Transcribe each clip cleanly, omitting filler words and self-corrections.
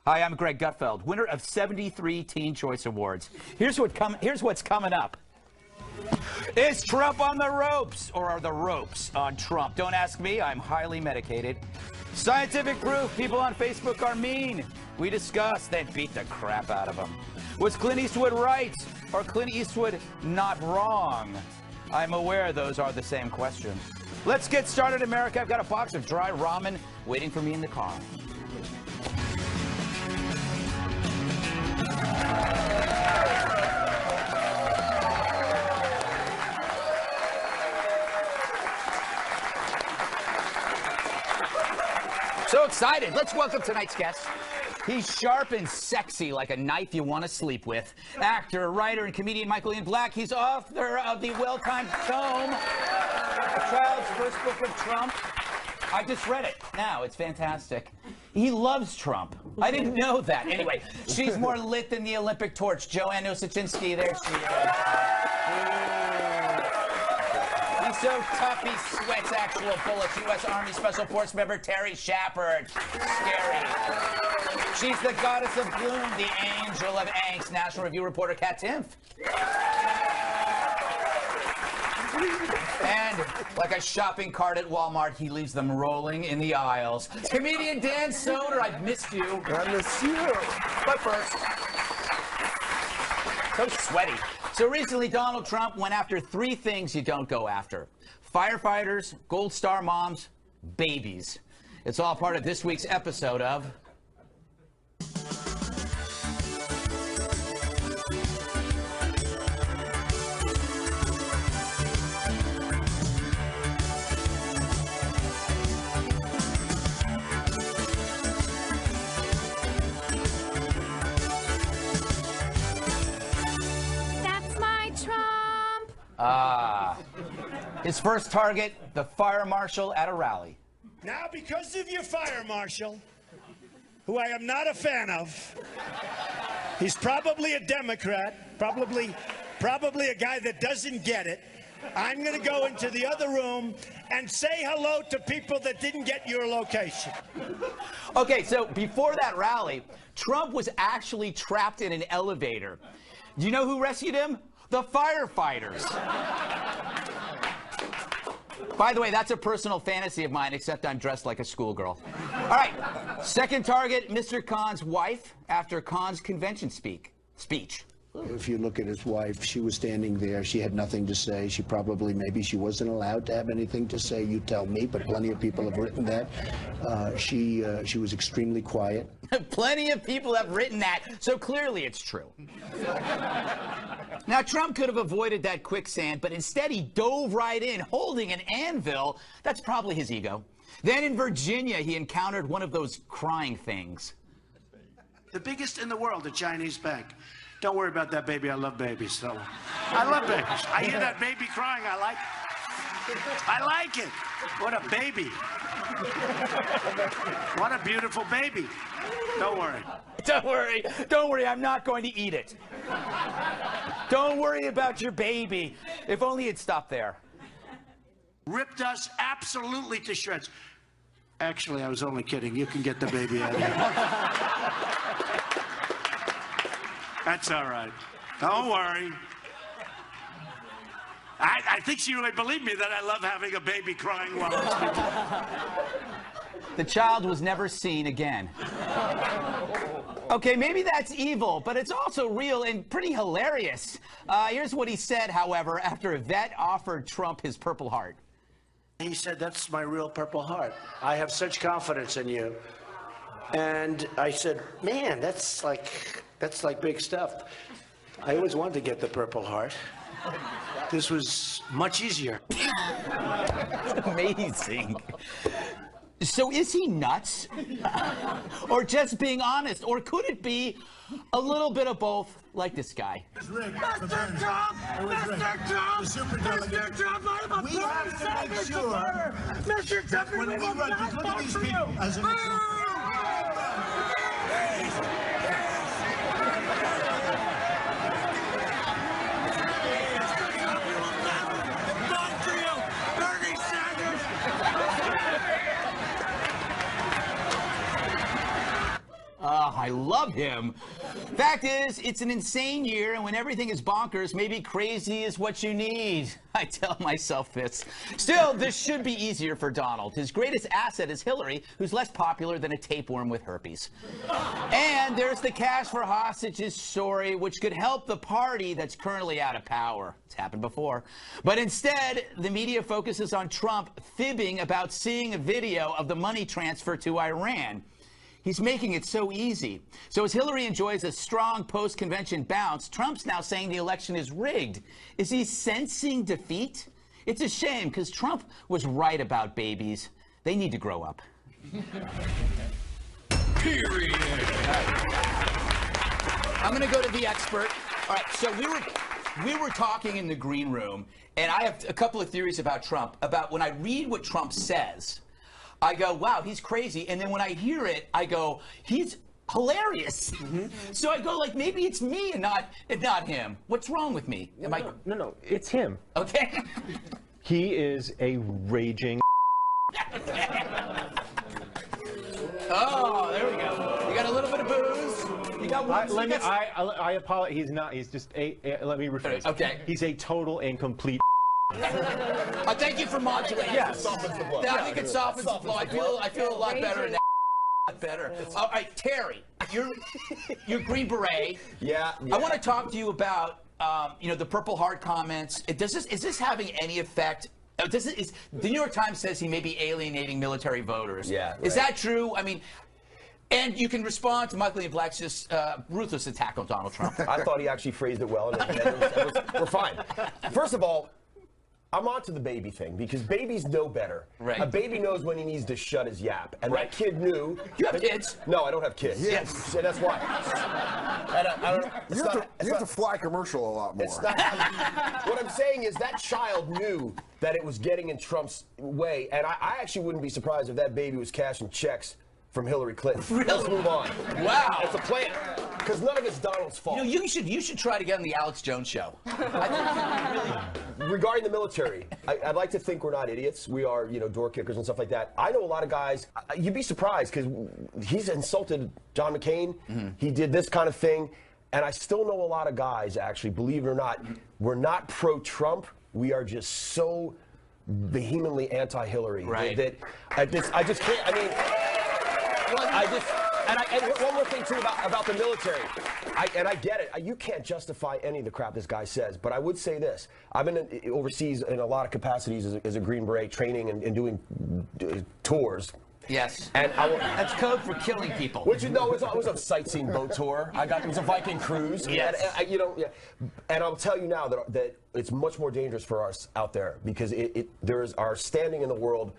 Hi, I'm Greg Gutfeld, winner of 73 Teen Choice Awards. Here's what's coming up. Is Trump on the ropes, or are the ropes on Trump? Don't ask me, I'm highly medicated. Scientific proof, people on Facebook are mean. We discuss, then beat the crap out of them. Was Clint Eastwood right, or Clint Eastwood not wrong? I'm aware those are the same questions. Let's get started, America. I've got a box of dry ramen waiting for me in the car. So excited. Let's welcome tonight's guest. He's sharp and sexy like a knife you want to sleep with. Actor, writer, and comedian Michael Ian Black. He's author of the well-timed tome, A Child's First Book of Trump. I just read it. Now, it's fantastic. He loves Trump. I didn't know that. Anyway, she's more lit than the Olympic torch. Joanne Nosuchinsky, there she is. He's so tough, he sweats actual bullets. U.S. Army Special Force member Terry Schappert. Scary. She's the goddess of gloom, the angel of angst. National Review reporter Katherine Timpf. And like a shopping cart at Walmart, he leaves them rolling in the aisles. Comedian Dan Soder, I've missed you. I miss you. But first, so sweaty. So recently, Donald Trump went after three things you don't go after: firefighters, Gold Star moms, babies. It's all part of this week's episode of his first target, the fire marshal at a rally. Now, because of your fire marshal, who I am not a fan of, he's probably a Democrat, probably a guy that doesn't get it, I'm going to go into the other room and say hello to people that didn't get your location. Okay, so before that rally, Trump was actually trapped in an elevator. Do you know who rescued him? The firefighters. By the way, that's a personal fantasy of mine, except I'm dressed like a schoolgirl. All right, second target, Mr. Khan's wife after Khan's convention speech. If you look at his wife, she was standing there. She had nothing to say. Maybe she wasn't allowed to have anything to say. You tell me, but plenty of people have written that. She was extremely quiet. Plenty of people have written that, so clearly it's true. Now, Trump could have avoided that quicksand, but instead he dove right in, holding an anvil. That's probably his ego. Then in Virginia, he encountered one of those crying things. The biggest in the world, the Chinese bank. Don't worry about that, baby. I love babies. So I love babies. I hear that baby crying. I like it. What a baby. What a beautiful baby. Don't worry. Don't worry. I'm not going to eat it. Don't worry about your baby. If only it stopped there. Ripped us absolutely to shreds. Actually, I was only kidding. You can get the baby out of here. That's all right. Don't worry. I think she really believed me that I love having a baby crying while I'm speaking. The child was never seen again. Okay, maybe that's evil, but it's also real and pretty hilarious. Here's what he said, however, after a vet offered Trump his Purple Heart. He said, "That's my real Purple Heart. I have such confidence in you." And I said, "Man, that's like big stuff. I always wanted to get the Purple Heart. This was much easier." Amazing. So is he nuts? Or just being honest? Or could it be a little bit of both, like this guy? Mr. Trump! Mr. Trump! I'm a we have to make sure Mr. Trump, when we run, just look at these people as an I love him. Fact is, it's an insane year, and when everything is bonkers, maybe crazy is what you need. I tell myself this. Still, this should be easier for Donald. His greatest asset is Hillary, who's less popular than a tapeworm with herpes. And there's the cash for hostages story, which could help the party that's currently out of power. It's happened before. But instead, the media focuses on Trump fibbing about seeing a video of the money transfer to Iran. He's making it so easy. So as Hillary enjoys a strong post-convention bounce, Trump's now saying the election is rigged. Is he sensing defeat? It's a shame, because Trump was right about babies. They need to grow up. Period. I'm going to go to the expert. All right, so we were talking in the green room, and I have a couple of theories about Trump. About when I read what Trump says, I go, wow, he's crazy. And then when I hear it, I go, he's hilarious. So I go, like, maybe it's me and not him. What's wrong with me? No, it's him. Okay. He is a raging. Oh, there we go. You got a little bit of booze. You got one. I apologize. He's not. He's just let me rephrase. Okay. He's a total and complete. Thank you for modulating. Yes. I think it softens the flow. I feel a lot better now. Better. All right, Terry, you're Green Beret. Yeah. I want to talk to you about the Purple Heart comments. Is this having any effect? The New York Times says he may be alienating military voters. Yeah. Is that true? I mean, and you can respond to Michael Ian Black's just ruthless attack on Donald Trump. I thought he actually phrased it well, and we're fine. First of all, I'm on to the baby thing, because babies know better. Right. A baby knows when he needs to shut his yap, and that kid knew. You have kids? No, I don't have kids. Yes. And that's why. You have to fly commercial a lot more. What I'm saying is that child knew that it was getting in Trump's way, and I actually wouldn't be surprised if that baby was cashing checks from Hillary Clinton. Really? Let's move on. Wow. It's a plan. Because none of it's Donald's fault. You should try to get on the Alex Jones show. Regarding the military, I'd like to think we're not idiots. We are, door kickers and stuff like that. I know a lot of guys. You'd be surprised, because he's insulted John McCain. He did this kind of thing. And I still know a lot of guys, actually, believe it or not, we're not pro-Trump. We are just so vehemently anti-Hillary. Right. That I just can't, and one more thing, too, about the military. I get it. You can't justify any of the crap this guy says, but I would say this. I've been overseas in a lot of capacities as a Green Beret, training and doing tours. Yes. And that's code for killing people. Which, it was a sightseeing boat tour. It was a Viking cruise. Yes. And I'll tell you now that it's much more dangerous for us out there, because there's our standing in the world.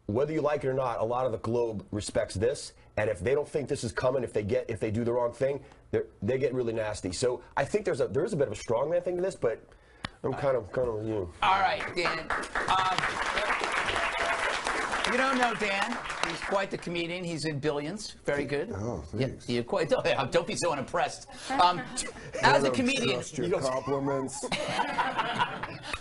Whether you like it or not, a lot of the globe respects this, and if they don't think this is coming, if they do the wrong thing, they get really nasty. So I think there is a bit of a strongman thing to this, but I'm kind of All right, Dan. You don't know Dan. He's quite the comedian. He's in Billions. Very good. Oh, thanks. Yeah, quite. Don't be so unimpressed. As a comedian, Trust your compliments.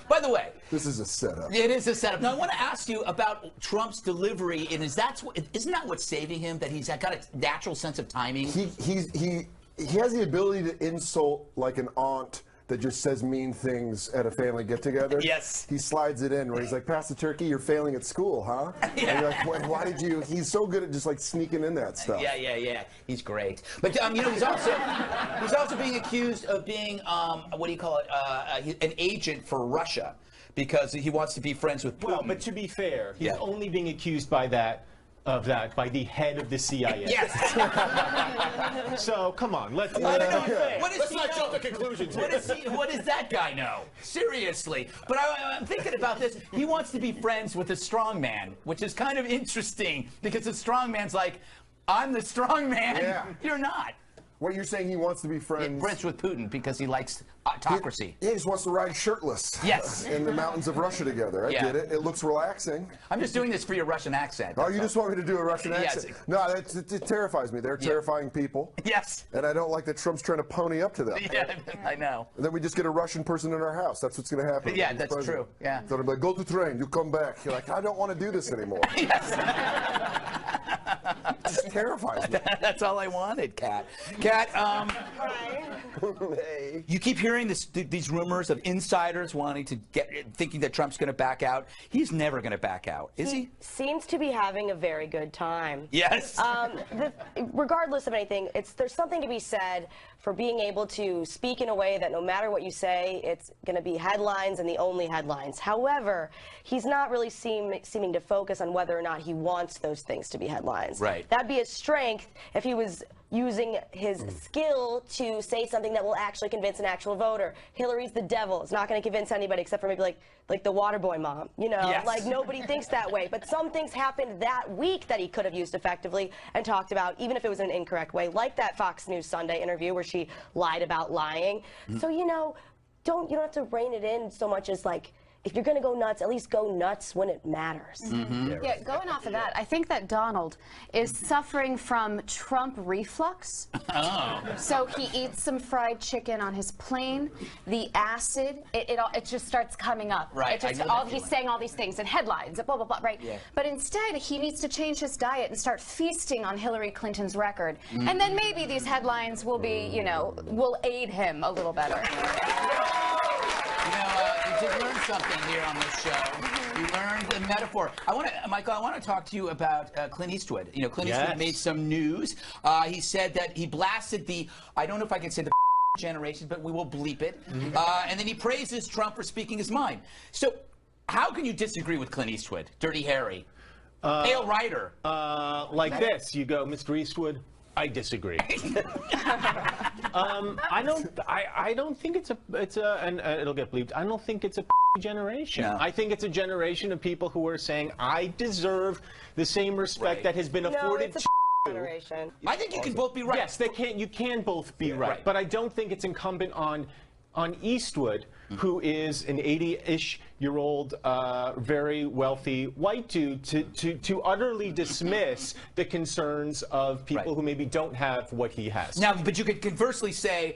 By the way, this is a setup. It is a setup. Now I want to ask you about Trump's delivery, and isn't that what's saving him? That he's got a natural sense of timing. He has the ability to insult like an aunt that just says mean things at a family get-together. Yes. He slides it in where he's like, "Pass the turkey, you're failing at school, huh?" Yeah. And you're like, why did you? He's so good at just like sneaking in that stuff. Yeah. He's great. But he's also being accused of being what do you call it? An agent for Russia, because he wants to be friends with Putin. Well, but to be fair, he's only being accused by that by the head of the CIA. Yes. So come on, let's not jump to conclusions. What does that guy know? Seriously. But I'm thinking about this. He wants to be friends with a strong man, which is kind of interesting, because the strong man's like, I'm the strong man. Yeah. You're not. What you're saying, he wants to be friends with Putin because he likes autocracy. He just wants to ride shirtless. Yes. In the mountains of Russia together. I get it. It looks relaxing. I'm just doing this for your Russian accent. Oh, you just want me to do a Russian accent? Yes. No, it terrifies me. They're terrifying people. Yes. And I don't like that Trump's trying to pony up to them. Yeah, I know. And then we just get a Russian person in our house. That's what's going to happen. Yeah, that's true. Yeah. So I'm like, go to train. You come back. You're like, I don't want to do this anymore. Yes. It terrifies me. That's all I wanted, Kat. Kat, you keep hearing these rumors of insiders thinking that Trump's going to back out. He's never going to back out, is he? Seems to be having a very good time. Yes. Regardless of anything, there's something to be said for being able to speak in a way that no matter what you say, it's going to be headlines and the only headlines. However, he's not really seeming to focus on whether or not he wants those things to be headlines. Right. That'd be a strength if he was using his skill to say something that will actually convince an actual voter. Hillary's the devil. It's not going to convince anybody except for maybe like the Waterboy mom. You know, yes. Like nobody thinks that way. But some things happened that week that he could have used effectively and talked about, even if it was in an incorrect way, like that Fox News Sunday interview where she lied about lying. So, you know, you don't have to rein it in so much as like, if you're going to go nuts, at least go nuts when it matters. Yeah, going off of that, I think that Donald is suffering from Trump reflux. Oh. So he eats some fried chicken on his plane. The acid, it just starts coming up. Right. He's saying all these things and headlines, blah, blah, blah, right? Yeah. But instead, he needs to change his diet and start feasting on Hillary Clinton's record. And then maybe these headlines will be, you know, will aid him a little better. You know, you did learn something here on this show. You learned the metaphor. Michael, I want to talk to you about Clint Eastwood. You know, Clint Eastwood made some news. He said that he blasted I don't know if I can say the generation, but we will bleep it. And then he praises Trump for speaking his mind. So how can you disagree with Clint Eastwood, Dirty Harry? Pale Rider. Like this, you go, Mr. Eastwood, I disagree. I don't think it's a, and it'll get bleeped. I don't think it's a generation. No. I think it's a generation of people who are saying, I deserve the same respect that has been afforded it's to a generation. I think you can both be right. Yes, you can both be right. But I don't think it's incumbent on Eastwood, who is an 80-ish-year-old, very wealthy white dude, to utterly dismiss the concerns of people who maybe don't have what he has. Now, but you could conversely say,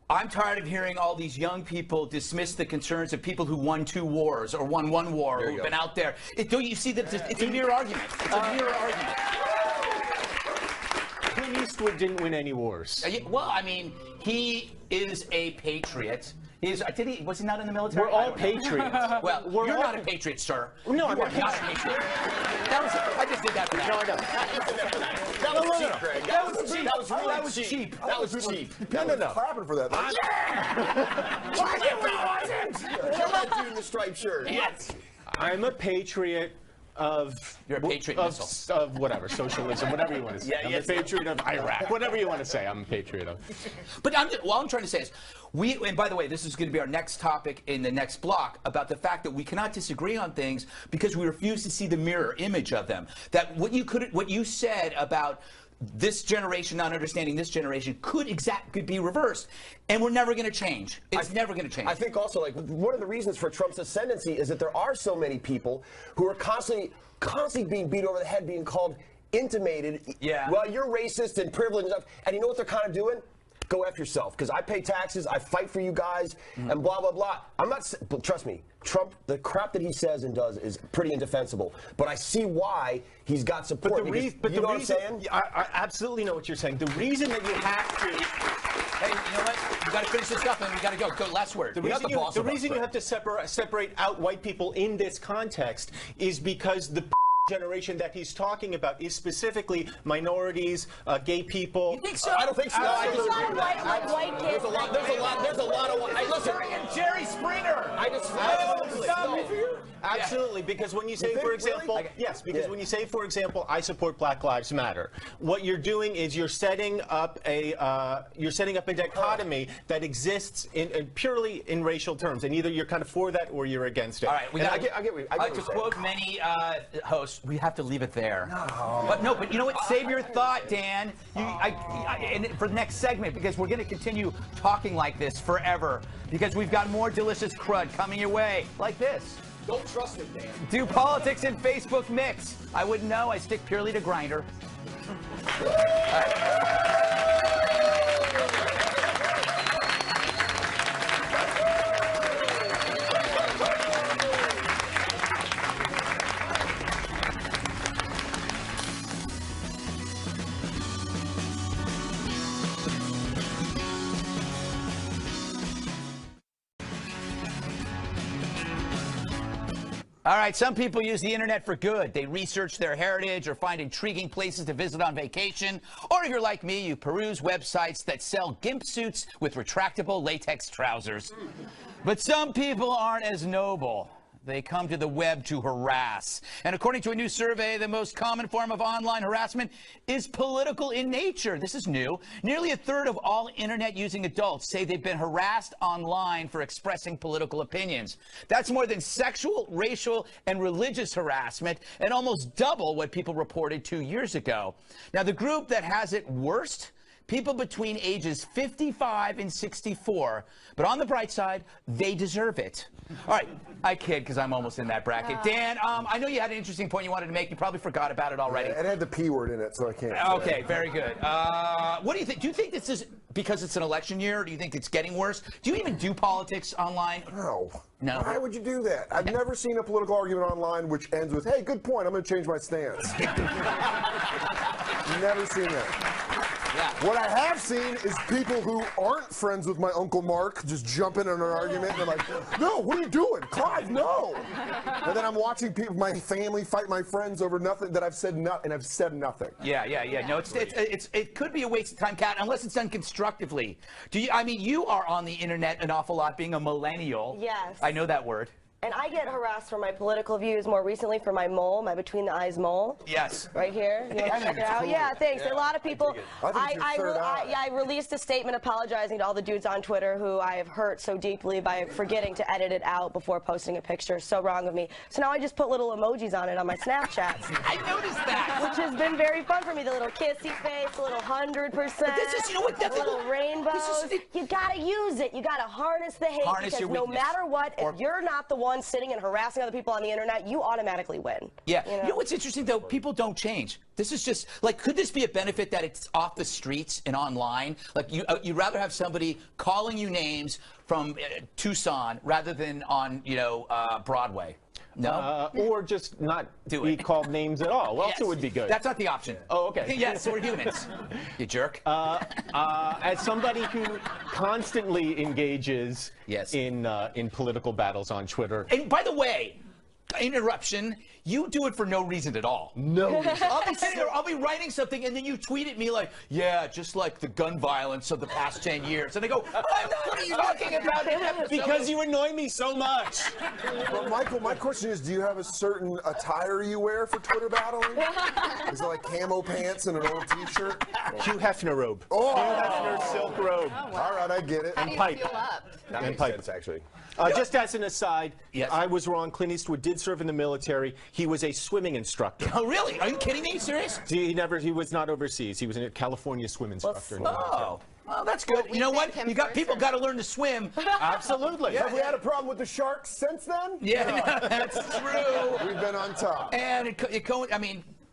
I'm tired of hearing all these young people dismiss the concerns of people who won 2 wars or won 1 war, who've been out there. Don't you see that it's a mirror argument? It's a mirror argument. Clint Eastwood didn't win any wars. Well, I mean, he is a patriot. Was he not in the military? We're all patriots. Well, you're not a patriot, sir. No, I'm not a patriot. I just did that for that. No, I know. That was cheap. That was cheap. No. Clapping for that. Kill that dude in the striped shirt. Yes. I'm a patriot of whatever, socialism, whatever you want to say. I'm a patriot of Iraq, whatever you want to say. I'm a patriot of. But what I'm trying to say is, and by the way, this is going to be our next topic in the next block, about the fact that we cannot disagree on things because we refuse to see the mirror image of them. That what you said about this generation not understanding this generation could be reversed, and we're never going to change. It's never going to change. I think also, like, one of the reasons for Trump's ascendancy is that there are so many people who are constantly being beat over the head, being called intimated. Yeah. Well, you're racist and privileged and stuff. And you know what they're kind of doing? Go F yourself, because I pay taxes, I fight for you guys, and blah, blah, blah. I'm not, but trust me, Trump, the crap that he says and does is pretty indefensible. But I see why he's got support. You know what I'm saying? I absolutely know what you're saying. The reason that you have to... Hey, you know what? We got to finish this up, and we got to go. Go, last word. The reason you have to separate out white people in this context is because the generation that he's talking about is specifically minorities, gay people. You think so? I don't think so. It's not white kids. There's a lot of. Hey, listen, Jerry Springer. Absolutely, because when you say, for example, when you say, for example, I support Black Lives Matter, what you're doing is you're setting up a dichotomy that exists purely in racial terms, and either you're kind of for that or you're against it. All right, I get what you're to quote many hosts, we have to leave it there. No. But you know what? Save your thought, Dan. And for the next segment, because we're going to continue talking like this forever, because we've got more delicious crud coming your way, like this. Don't trust him, Dan. Do politics and Facebook mix? I wouldn't know. I stick purely to Grindr. All right, some people use the internet for good. They research their heritage or find intriguing places to visit on vacation. Or if you're like me, you peruse websites that sell gimp suits with retractable latex trousers. But some people aren't as noble. They come to the web to harass. And according to a new survey, the most common form of online harassment is political in nature. This is new. Nearly a third of all internet-using adults say they've been harassed online for expressing political opinions. That's more than sexual, racial, and religious harassment, and almost double what people reported 2 years ago. Now, the group that has it worst, people between ages 55 and 64. But on the bright side, they deserve it. All right, I kid because I'm almost in that bracket. Dan, I know you had an interesting point you wanted to make. You probably forgot about it already. It had the P word in it, so I can't. Okay, very good. What do you think? Do you think this is because it's an election year, or do you think it's getting worse? Do you even do politics online? No. No. Why would you do that? I've never seen a political argument online which ends with, hey, good point, I'm going to change my stance. Never seen that. Yeah. What I have seen is people who aren't friends with my Uncle Mark just jump in an argument and they're like, no, what are you doing? Clive, no. And then I'm watching people, my family fight my friends over nothing that I've said and I've said nothing. Yeah. No, it could be a waste of time, Kat, unless it's done constructively. I mean, you are on the internet an awful lot, being a millennial. Yes. I know that word. And I get harassed for my political views more recently for my mole, my between the eyes mole. Yes. Right here. You want to check it out? Cool. Yeah, thanks. Yeah. A lot of people. I released a statement apologizing to all the dudes on Twitter who I have hurt so deeply by forgetting to edit it out before posting a picture. So wrong of me. So now I just put little emojis on it on my Snapchats. I noticed that. Which has been very fun for me. The little kissy face, a little 100%. But this is, you know what? That's little rainbows. You gotta use it. You gotta harness the hate because no matter what, if you're not the one sitting and harassing other people on the internet, you automatically win. Yeah. You know what's interesting though? People don't change. This is just like, could this be a benefit that it's off the streets and online? Like you'd rather have somebody calling you names from Tucson rather than on Broadway. No? Or just not be called names at all. Well, yes. It would be good. That's not the option. Oh, okay. Yes, we're humans. You jerk. As somebody who constantly engages in political battles on Twitter. And by the way, interruption, you do it for no reason at all. No reason. I'll be sitting there, I'll be writing something, and then you tweet at me like, yeah, just like the gun violence of the past 10 years. And I go, I'm not talking about because you annoy me so much. But Michael, my question is, do you have a certain attire you wear for Twitter battling? Is it like camo pants and an old t-shirt? Hugh Hefner robe. Oh! Hugh Hefner silk robe. Oh, wow. All right, I get it. And pipe. That makes sense, actually. Just as an aside, yes. I was wrong. Clint Eastwood did serve in the military. He was a swimming instructor. Oh, really? Are you kidding me? Serious? He was not overseas. He was a California swim instructor. Oh, well, that's good. You know what? People got to learn to swim. Absolutely. Have we had a problem with the sharks since then? Yeah, that's true. We've been on top. And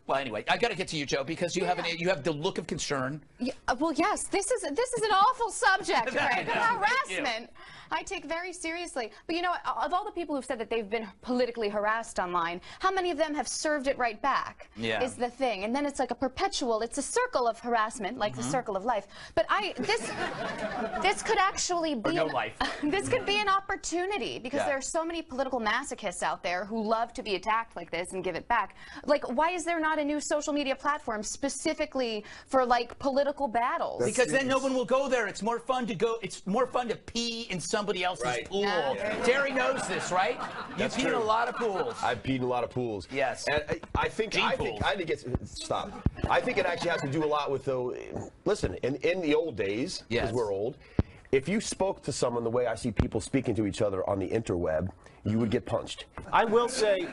well, anyway, I got to get to you, Joe, because you have the look of concern. Yeah, well, yes, this is an awful subject, Greg. Harassment. I take very seriously. But you know, of all the people who've said that they've been politically harassed online, how many of them have served it right back? Yeah. Is the thing. And then it's like it's a circle of harassment, like the circle of life. But this could actually be this could be an opportunity because there are so many political masochists out there who love to be attacked like this and give it back. Like, why is there not a new social media platform specifically for like political battles? Because then no one will go there. It's more fun to go. It's more fun to pee in somebody else's pool. Yeah. Terry knows this, right? You peed in a lot of pools. I've peed in a lot of pools. Yes. And I think stop. I think it actually has to do a lot with listen, in the old days, because we're old, if you spoke to someone the way I see people speaking to each other on the interweb, you would get punched. I will say,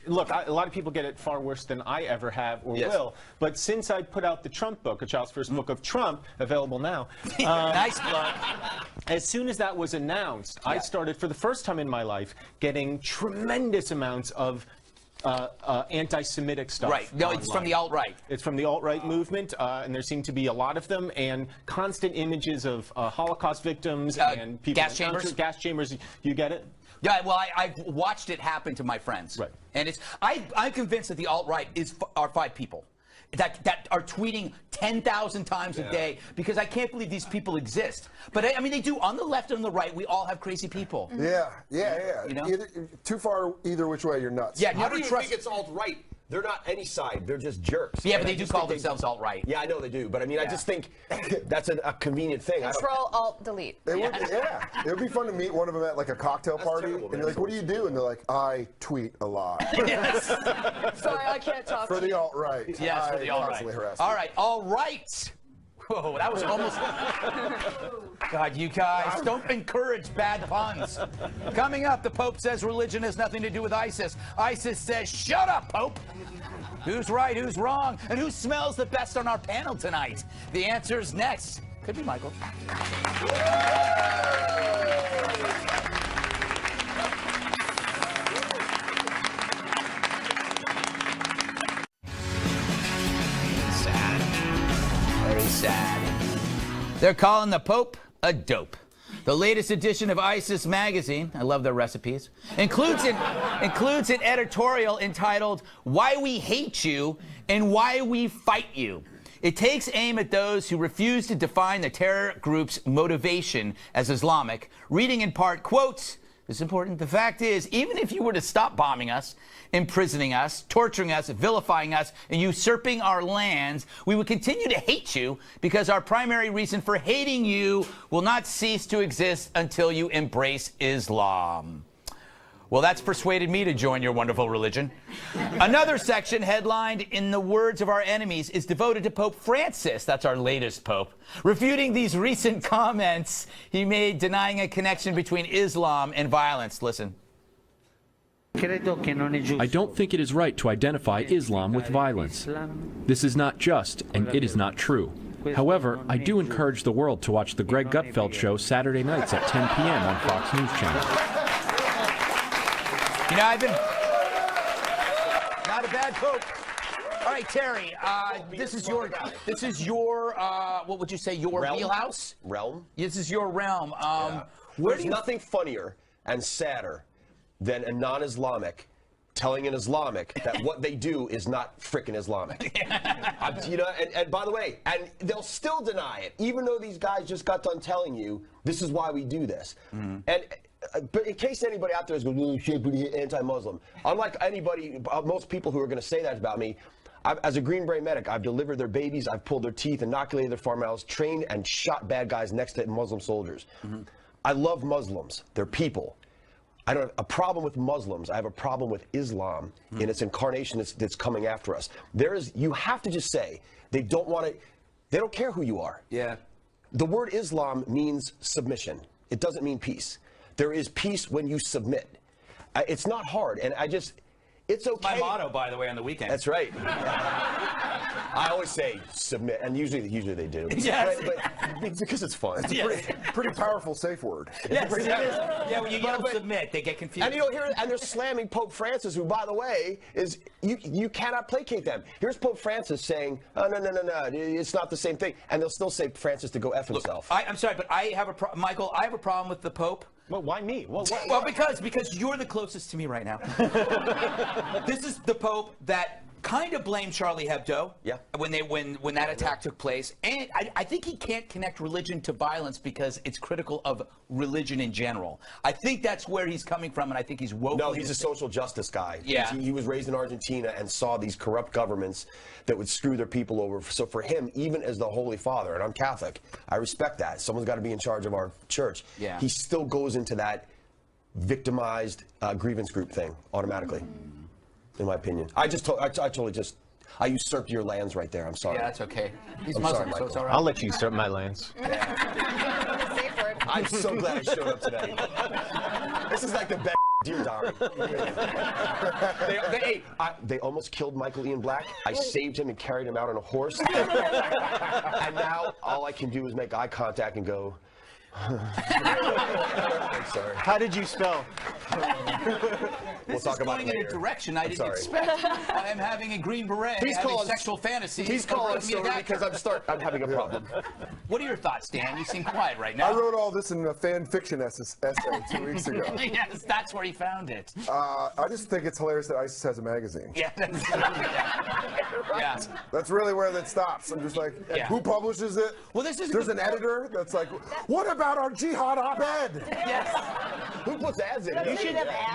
look, a lot of people get it far worse than I ever have or will. But since I put out the Trump book, a child's first book of Trump, available now. Nice plug. As soon as that was announced, I started, for the first time in my life, getting tremendous amounts of anti-Semitic stuff. Right. No, it's from the alt-right. It's from the alt-right movement, and there seem to be a lot of them, and constant images of Holocaust victims and people. Gas chambers. Gas chambers. You get it? Yeah, well, I've watched it happen to my friends. Right. And I'm convinced that the alt-right are 5 people. that are tweeting 10,000 times a day because I can't believe these people exist. But I mean, they do. On the left and on the right, we all have crazy people. Yeah. You know? Too far either which way, you're nuts. Yeah, How do you think it's alt-right? They're not any side. They're just jerks. Yeah, but they do call themselves alt-right. Yeah, I know they do. But I mean, I just think that's a convenient thing. Control, Alt, Delete. It would, it would be fun to meet one of them at like a cocktail party, terrible, and you're like, "What do you do?" And they're like, "I tweet a lot." Sorry, I can't talk For to the you. alt-right. Yes, for the alt-right. All right, all right. Whoa, that was almost... God, you guys, don't encourage bad puns. Coming up, the Pope says religion has nothing to do with ISIS. ISIS says, shut up, Pope. Who's right, who's wrong, and who smells the best on our panel tonight? The answer's next. Could be Michael. Very sad. They're calling the Pope a dope. The latest edition of ISIS magazine, I love their recipes, includes an editorial entitled Why We Hate You and Why We Fight You. It takes aim at those who refuse to define the terror group's motivation as Islamic, reading in part, quotes, this is important, the fact is, even if you were to stop bombing us, imprisoning us, torturing us, vilifying us, and usurping our lands, we would continue to hate you because our primary reason for hating you will not cease to exist until you embrace Islam. Well, that's persuaded me to join your wonderful religion. Another section headlined in the words of our enemies is devoted to Pope Francis, that's our latest Pope, refuting these recent comments he made denying a connection between Islam and violence. Listen. I don't think it is right to identify Islam with violence. This is not just, and it is not true. However, I do encourage the world to watch the Greg Gutfeld Show Saturday nights at 10 p.m. on Fox News Channel. You know, I've been not a bad Pope. All right, Terry, this is your what would you say, your wheelhouse? Realm. This is your realm. There's nothing funnier and sadder than a non-Islamic telling an Islamic that what they do is not frickin' Islamic. You know, and by the way, and they'll still deny it, even though these guys just got done telling you this is why we do this. And but in case anybody out there is going, oh, anti-Muslim, unlike anybody, most people who are going to say that about me, as a Green Beret medic, I've delivered their babies, I've pulled their teeth, inoculated their farm animals, trained and shot bad guys next to Muslim soldiers. I love Muslims. They're people. I don't have a problem with Muslims. I have a problem with Islam in its incarnation that's coming after us. You have to just say, they don't want to, they don't care who you are. Yeah. The word Islam means submission. It doesn't mean peace. There is peace when you submit. It's not hard, and it's okay. My motto, by the way, on the weekend. That's right. I always say submit, and usually they do. Yes. But because it's fun. It's a pretty powerful safe word. Yes, it is. Yeah, when you yell submit, they get confused. And you know, and they're slamming Pope Francis, who, by the way, is you cannot placate them. Here's Pope Francis saying, oh, no, it's not the same thing, and they'll still say Francis to go F himself. Look, I'm sorry, but I have Michael, I have a problem with the Pope. Well, why me? Well, because you're the closest to me right now. This is the Pope that kind of blamed Charlie Hebdo when that attack took place, and I think he can't connect religion to violence because it's critical of religion in general. I think that's where he's coming from, and I think he's woke. No, he's a social justice guy. Yeah. He was raised in Argentina and saw these corrupt governments that would screw their people over. So for him, even as the Holy Father, and I'm Catholic, I respect that. Someone's got to be in charge of our church. Yeah. He still goes into that victimized grievance group thing automatically. In my opinion, I usurped your lands right there. I'm sorry. Yeah, that's okay. He's I'm Muslim, sorry, so it's all right. I'll let you usurp my lands. I'm so glad I showed up today. This is like the best deer dowry. They almost killed Michael Ian Black. I saved him and carried him out on a horse. And now all I can do is make eye contact and go, I'm sorry. How did you spell? This talk is about going it in a later. direction I didn't expect. I am having a green beret, having sexual fantasies. He's calling Soder because I'm having a problem. What are your thoughts, Dan? You seem quiet right now. I wrote all this in a fan fiction essay 2 weeks ago. Yes, that's where he found it. I just think it's hilarious that ISIS has a magazine. Yeah, yeah. That's really where that stops. I'm just like, who publishes it? Well, this is There's an editor that's like, what about our jihad op-ed? Yes. Who puts ads in?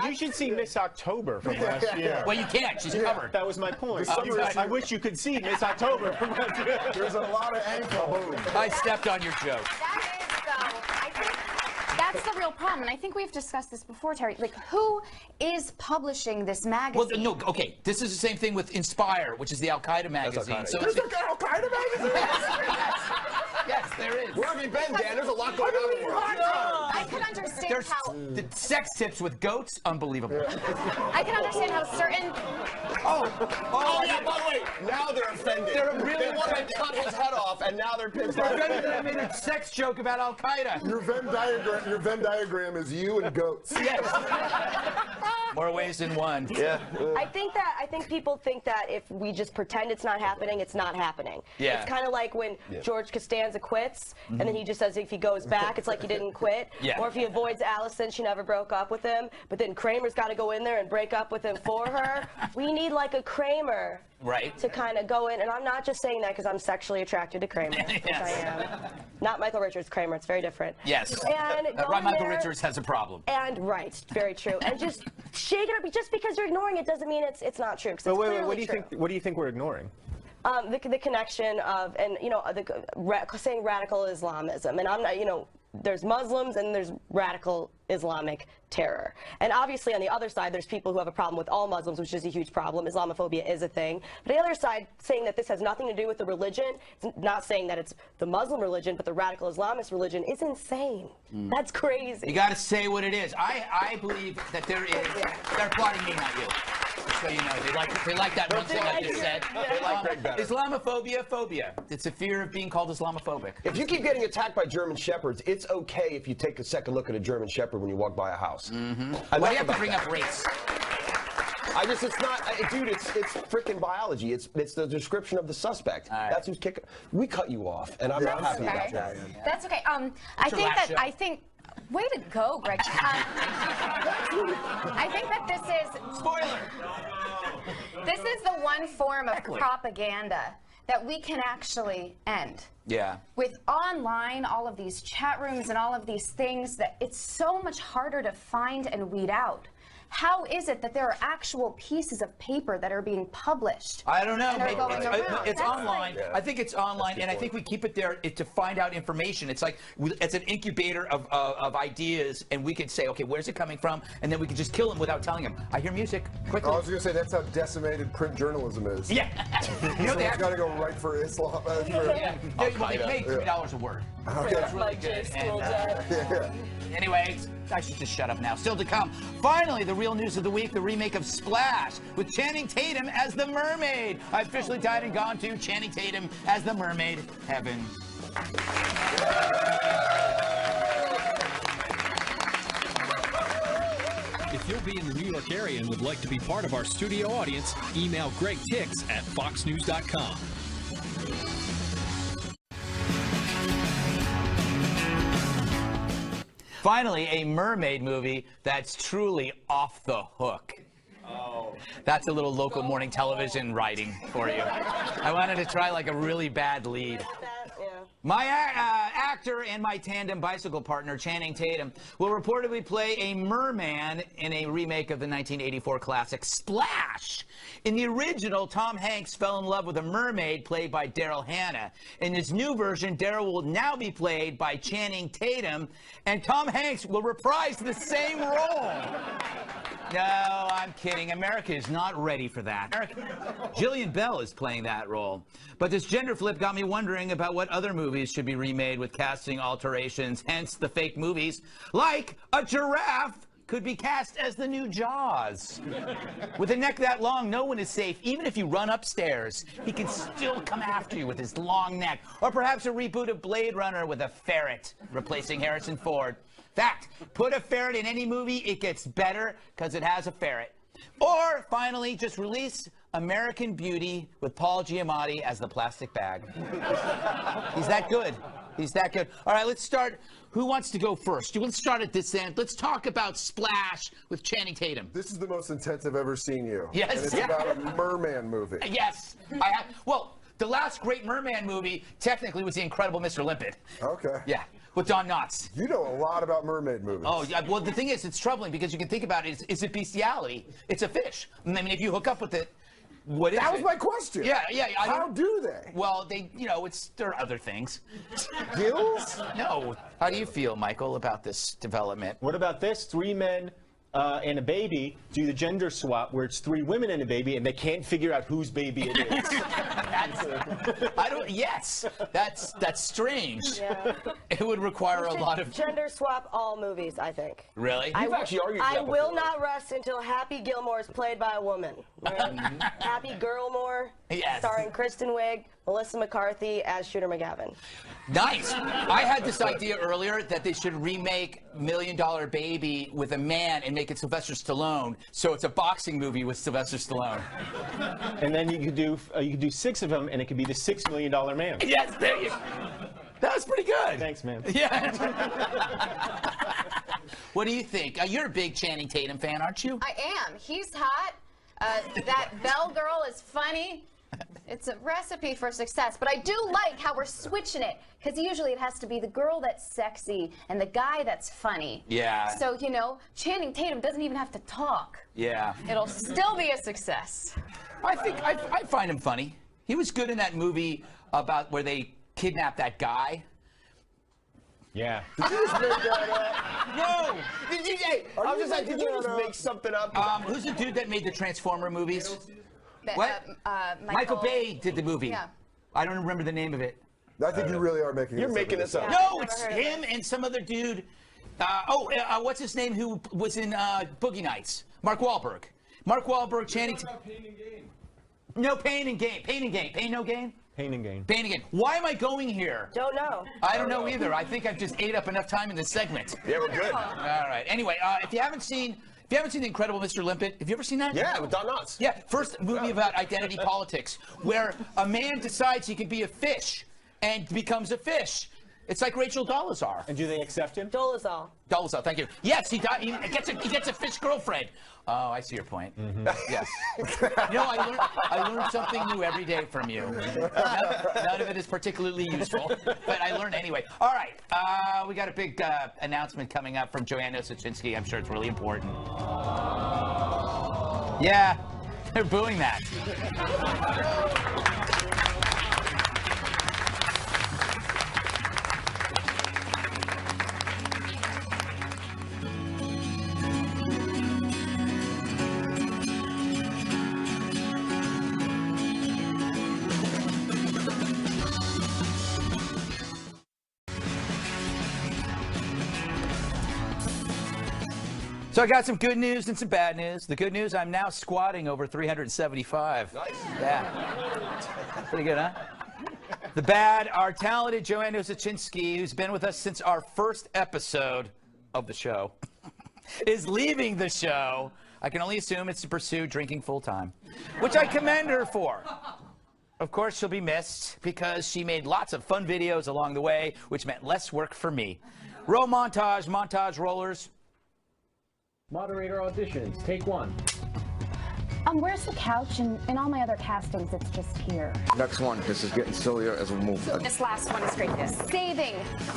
You should see Miss October from last year. Well, you can't. She's covered. That was my point. I wish you could see Miss October from last year. There's a lot of ankle. I stepped on your joke. That is, though, I think that's the real problem. And I think we've discussed this before, Terry. Like, who is publishing this magazine? Well, no, okay. This is the same thing with Inspire, which is the Al-Qaeda magazine. Al-Qaeda, So There's an Al-Qaeda magazine? yes, there is. Where have you been, Dan? There's a lot going on in the world. I can understand There's how the sex tips with goats, unbelievable. I can understand how certain Oh, yeah, by the way, now they're offended. They want to cut his head off, and now they're pissed off. Offended that I made a sex joke about Al-Qaeda. Your Venn diagram is you and goats. Yes. More ways than one. Yeah. I think people think that if we just pretend it's not happening, it's not happening. Yeah. It's kind of like when George Costanza quits, and then he just says if he goes back, it's like he didn't quit. Yeah. Or if he avoids Allison, she never broke up with him, but then Kramer's got to go in there and break up with him for her. We need like a Kramer. Right. To kind of go in, and I'm not just saying that because I'm sexually attracted to Kramer, which I am. Not Michael Richards Kramer, it's very different. Yes. And Michael Richards has a problem. And right, very true. And just shake it up. Just because you're ignoring it doesn't mean it's not true. But wait, what do you think we're ignoring? The connection of, and saying radical Islamism, and I'm not, there's Muslims and there's radical Islamic terror. And obviously on the other side, there's people who have a problem with all Muslims, which is a huge problem. Islamophobia is a thing. But the other side, saying that this has nothing to do with the religion, it's not saying that it's the Muslim religion, but the radical Islamist religion, is insane. That's crazy. You got to say what it is. I believe that there is. They're applauding me, not you. So you know, they like that one thing I just said. They like Greg better. Islamophobia, phobia. It's a fear of being called Islamophobic. If you keep getting attacked by German Shepherds, it's okay if you take a second look at a German Shepherd when you walk by a house. Mm-hmm. Why do you have to bring up race? It's not, dude, it's freaking biology. It's the description of the suspect. Right. That's who's kicking. We cut you off, and I'm not happy about that. That's okay. I think, way to go, Greg. I think that this is... Spoiler! This is the one form of propaganda that we can actually end. Yeah. With online, all of these chat rooms and all of these things, that it's so much harder to find and weed out. How is it that there are actual pieces of paper that are being published? I don't know. It's Like, online. I think it's online, and I think we keep it there to find out information. It's like it's an incubator of ideas, and we can say, okay, where's it coming from? And then we can just kill them without telling them. I hear music. Quickly. I was going to say, that's how decimated print journalism is. Yeah. Someone's got to go right for Islam. They pay $3 a word. Okay. That's really good. Anyway, I should just shut up now. Still to come. Finally, the real news of the week, the remake of Splash with Channing Tatum as the Mermaid. I officially died and gone to Channing Tatum as the Mermaid. Heaven. If you'll be in the New York area and would like to be part of our studio audience, email Greg Tix at foxnews.com. Finally, a mermaid movie that's truly off the hook. Oh. That's a little local morning television writing for you. I wanted to try like a really bad lead. My actor and my tandem bicycle partner, Channing Tatum, will reportedly play a merman in a remake of the 1984 classic Splash. In the original, Tom Hanks fell in love with a mermaid played by Daryl Hannah. In this new version, Daryl will now be played by Channing Tatum, and Tom Hanks will reprise the same role. No, I'm kidding. America is not ready for that. Jillian Bell is playing that role. But this gender flip got me wondering about what other movies should be remade with casting alterations, hence the fake movies, like a giraffe could be cast as the new Jaws. With a neck that long, no one is safe. Even if you run upstairs, he can still come after you with his long neck. Or perhaps a reboot of Blade Runner with a ferret replacing Harrison Ford. Fact, put a ferret in any movie, it gets better because it has a ferret. Or, finally, just release American Beauty with Paul Giamatti as the plastic bag. He's that good. He's that good. All right, let's start. Who wants to go first? Let's start at this end. Let's talk about Splash with Channing Tatum. This is the most intense I've ever seen you. Yes. And it's about a merman movie. Yes. Well, the last great merman movie technically was The Incredible Mr. Limpet. Okay. Yeah. With Don Knotts. You know a lot about mermaid movies. Oh, yeah. Well, the thing is, it's troubling because you can think about it. Is it bestiality? It's a fish. I mean, if you hook up with it, what is it? That was my question. Yeah. How do they? Well, there are other things. Gills? No. How do you feel, Michael, about this development? What about this? 3 men and a baby do the gender swap where it's 3 women and a baby, and they can't figure out whose baby it is. Yes, that's strange. Yeah. It would require a lot of gender swap all movies, I think. Really? You've actually argued I that will before. not rest until Happy Gilmore is played by a woman. Right? Happy Girlmore, Yes. starring Kristen Wiig, Melissa McCarthy as Shooter McGavin. Nice. I had this idea earlier that they should remake $1 Million Baby with a man and make it Sylvester Stallone, so it's a boxing movie with Sylvester Stallone. And then you could do 6 of them, and it could be the $6 Million Man. Yes, there you go. That was pretty good. Thanks, man. Yeah. What do you think? You're a big Channing Tatum fan, aren't you? I am. He's hot. That Belle girl is funny. It's a recipe for success, but I do like how we're switching it, because usually it has to be the girl that's sexy and the guy that's funny. Yeah. So, Channing Tatum doesn't even have to talk. Yeah. It'll still be a success. I think I find him funny. He was good in that movie about where they kidnapped that guy. Yeah. Did you just make that up? No! Did Did you just make something up? Who's the dude that made the Transformer movies? What? Michael Bay did the movie. Yeah. I don't remember the name of it. I think you really are making You're making this up. No, it's him and some other dude. What's his name who was in Boogie Nights? Mark Wahlberg. Mark Wahlberg, Channing. Pain and Gain. No, Pain and Gain. Pain and Gain. Pain, no gain? Pain and Gain. Pain and Gain. Why am I going here? Don't know. I don't know either. I think I've just ate up enough time in this segment. Yeah, we're good. All right. Anyway, if you haven't seen The Incredible Mr. Limpet, have you ever seen that? Yeah, with Don Knotts. Yeah, first movie about identity politics, where a man decides he can be a fish and becomes a fish. It's like Rachel Dolezal. And do they accept him? Dolezal. Dolezal, thank you. Yes, he gets a fish girlfriend. Oh, I see your point. Mm-hmm. Yes. I learned something new every day from you. None of it is particularly useful, but I learned anyway. All right, we got a big announcement coming up from Joanne Nosuchinsky. I'm sure it's really important. Yeah, they're booing that. So I got some good news and some bad news. The good news, I'm now squatting over 375. Nice. Yeah. Pretty good, huh? The bad, our talented Joanne Nosuchinsky, who's been with us since our first episode of the show, is leaving the show. I can only assume it's to pursue drinking full time, which I commend her for. Of course, she'll be missed because she made lots of fun videos along the way, which meant less work for me. Roll montage, montage rollers. Moderator auditions, take 1. Where's the couch? In all my other castings, it's just here. Next one. This is getting sillier as we move. This last one is great. Saving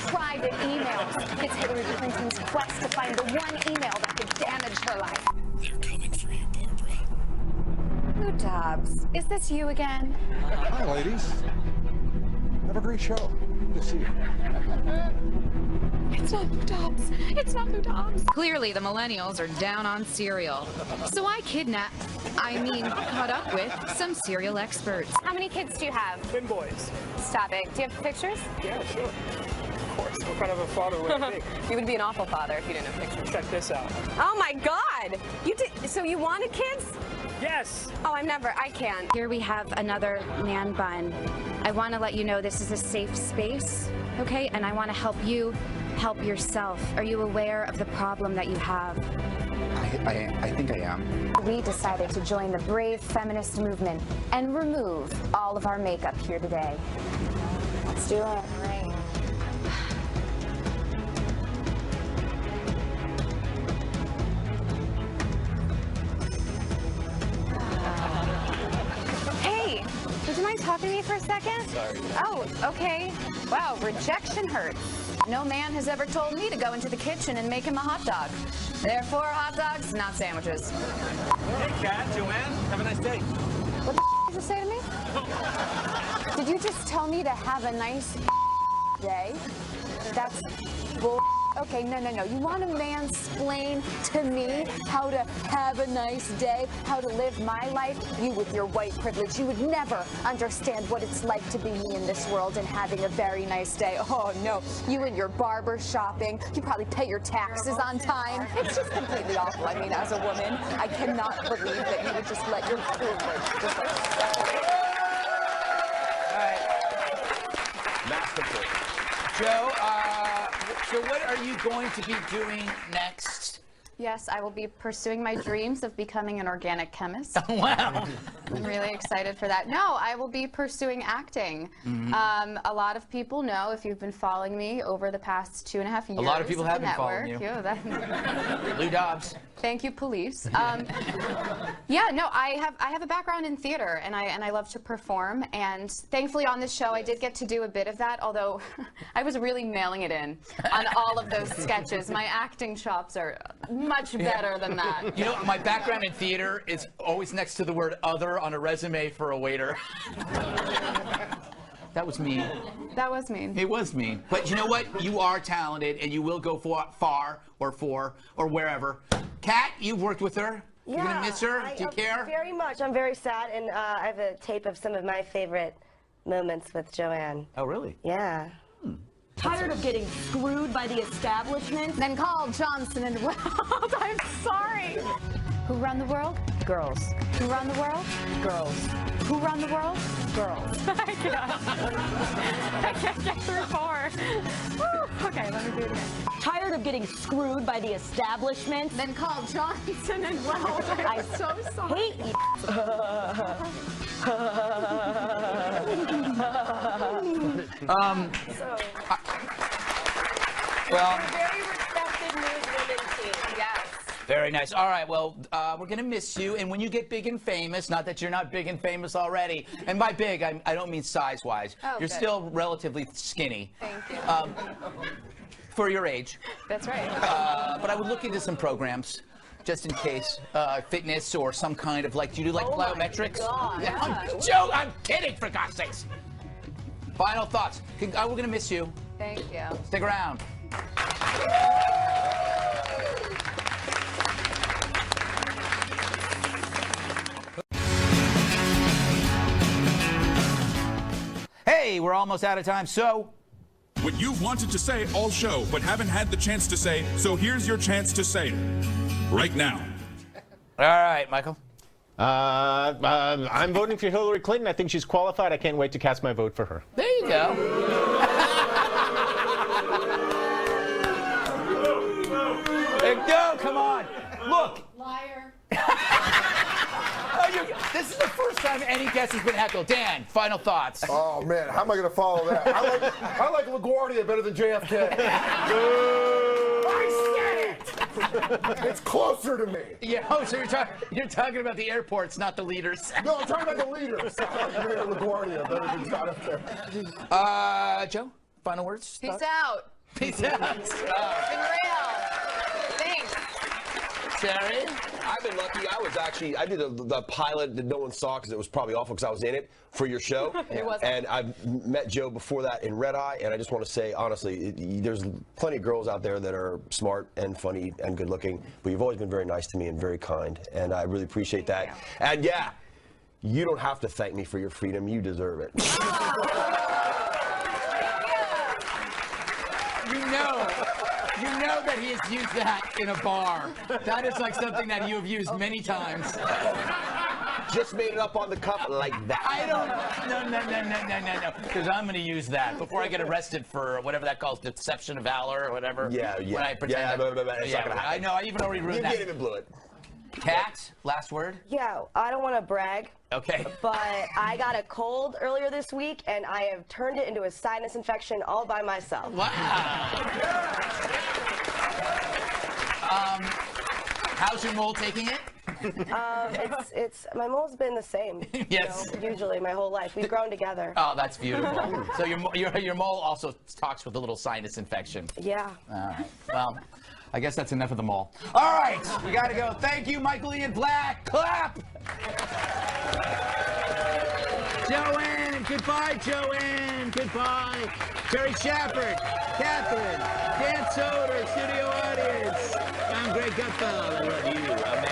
private emails. It's Hillary Clinton's quest to find the one email that could damage her life. They're coming for you, Barbara. Lou Dobbs, is this you again? Hi, ladies. Have a great show. Good to see you. It's not Lou Dobbs. It's not Lou Dobbs. Clearly, the millennials are down on cereal. So I caught up with some cereal experts. How many kids do you have? Twin boys. Stop it. Do you have pictures? Yeah, sure. course. What kind of a father would I be? You would be an awful father if you didn't have pictures. Check this out. Oh my God! You did. So you wanted kids? Yes. Oh, I can't. Here we have another man bun. I want to let you know this is a safe space, okay? And I want to help you help yourself. Are you aware of the problem that you have? I think I am. We decided to join the brave feminist movement and remove all of our makeup here today. Let's do it. Hey, would you mind talking to me for a second? Sorry. Oh, okay. Wow, rejection hurts. No man has ever told me to go into the kitchen and make him a hot dog. Therefore, hot dogs, not sandwiches. Hey, Kat, Joanne, have a nice day. What the did you say to me? Did you just tell me to have a nice day? That's bull. Okay, no. You want to mansplain to me how to have a nice day, how to live my life? You with your white privilege, you would never understand what it's like to be me in this world and having a very nice day. Oh, no. You and your barber shopping. You probably pay your taxes on time. It's just completely awful. I mean, as a woman, I cannot believe that you would just let your privilege just like... All right. Masterful. Joe, so what are you going to be doing next? Yes, I will be pursuing my dreams of becoming an organic chemist. Oh, wow. I'm really excited for that. No, I will be pursuing acting. Mm-hmm. A lot of people know, if you've been following me over the past 2.5 years. A lot of people have the been following you. Lou Dobbs. Thank you, police. Yeah, no, I have a background in theater, and I love to perform. And thankfully, on this show, I did get to do a bit of that. Although I was really mailing it in on all of those sketches. My acting chops are much better than that. You know, my background in theater is always next to the word "other" on a resume for a waiter. That was mean. That was mean. It was mean. But you know what? You are talented, and you will go far or wherever. Kat, you've worked with her. Yeah, You're going to miss her? Do you care? Very much. I'm very sad, and I have a tape of some of my favorite moments with Joanne. Oh, really? Yeah. Tired of getting screwed by the establishment? Then call Johnson and Weld. I'm sorry. Who run the world? Girls. Who run the world? Girls. Who run the world? Girls. I can't get through 4. Woo. Okay, let me do it again. Tired of getting screwed by the establishment? Then call Johnson and Weld. I'm so sorry. Hate you. Well, Very respected newswoman team. Yes. very nice. All right, well, we're going to miss you. And when you get big and famous, not that you're not big and famous already, and by big, I don't mean size-wise. Oh, you're good. still relatively skinny. Thank you. For your age. That's right. But I would look into some programs, just in case, fitness or some kind of, like, do you do, like, biometrics? God. Yeah, I'm kidding, for God's sakes. Final thoughts. We're going to miss you. Thank you. Stick around. Hey, we're almost out of time, so... What you've wanted to say all show, but haven't had the chance to say, so here's your chance to say it. Right now. All right, Michael. I'm voting for Hillary Clinton. I think she's qualified. I can't wait to cast my vote for her. There you go. No, come on. Look. Liar. This is the first time any guest has been heckled. Dan, final thoughts. Oh, man, how am I going to follow that? I like LaGuardia better than JFK. I said it! It's closer to me. Yeah, oh, so you're talking about the airports, not the leaders. No, I'm talking about the leaders. LaGuardia better than John F. Kennedy. Joe, final words? Peace out. Peace out. It's been real. Thanks. Terry? I've been lucky. I did the pilot that no one saw because it was probably awful because I was in it for your show. It wasn't. And I've met Joe before that in Red Eye, and I just want to say, honestly, there's plenty of girls out there that are smart and funny and good looking, but you've always been very nice to me and very kind, and I really appreciate that. Thank you. And yeah, you don't have to thank me for your freedom. You deserve it. You know that he has used that in a bar. That is like something that you have used many times. Just made it up on the cuff like that. I don't. No. Because I'm going to use that before I get arrested for whatever that calls deception of valor or whatever. Yeah. When I pretend. It's not gonna happen. I know. I even already ruined that. You didn't even blew it. Kat, last word? Yeah, I don't want to brag. Okay. But I got a cold earlier this week, and I have turned it into a sinus infection all by myself. Wow. How's your mole taking it? It's my mole's been the same. Yes. Usually my whole life. We've grown together. Oh, that's beautiful. So your mole also talks with a little sinus infection. Yeah. All right. Well, I guess that's enough of the mole. All right, we got to go. Thank you, Michael Ian Black. Clap. Joanne, goodbye, Joanne. Goodbye. Terry Schappert, Katherine, Dan Soder, studio audience. I'm Greg Gutfeld. I love you. I'm